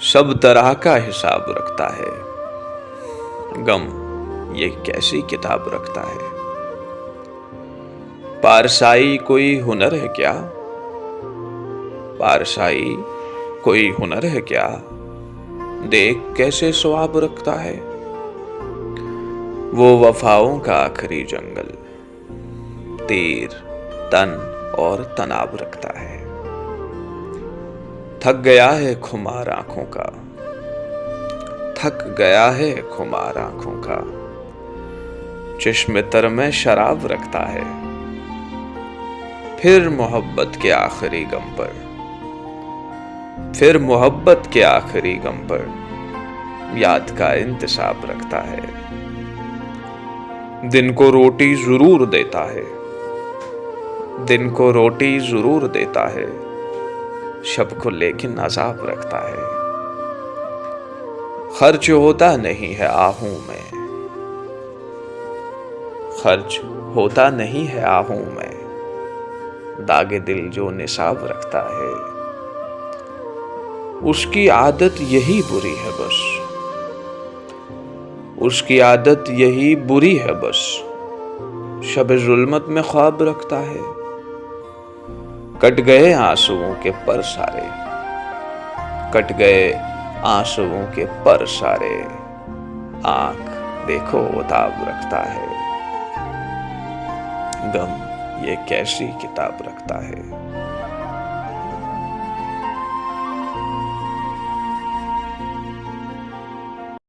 सब तरह का हिसाब रखता है। गम ये कैसी किताब रखता है। पारसाई कोई हुनर है क्या? पारसाई कोई हुनर है क्या? देख कैसे स्वाब रखता है। वो वफाओं का आखिरी जंगल, तीर, तन और तनाव रखता है। थक गया है खुमार आंखों का, थक गया है खुमार आंखों का। चश्मे तर में शराब रखता है। फिर मोहब्बत के आखिरी गम पर, फिर मोहब्बत के आखिरी गम पर याद का इंतसाब रखता है। दिन को रोटी जरूर देता है, दिन को रोटी जरूर देता है, शब को लेकिन अजाब रखता है। खर्च होता नहीं है आहूं में, खर्च होता नहीं है आहूं में, दागे दिल जो निसाब रखता है। उसकी आदत यही बुरी है बस, उसकी आदत यही बुरी है बस, शब जुल्मत में ख्वाब रखता है। कट गए आंसुओं के पर सारे, कट गए आंसुओं के पर सारे, आंख देखो उताब रखता है। गम ये कैसी किताब रखता है।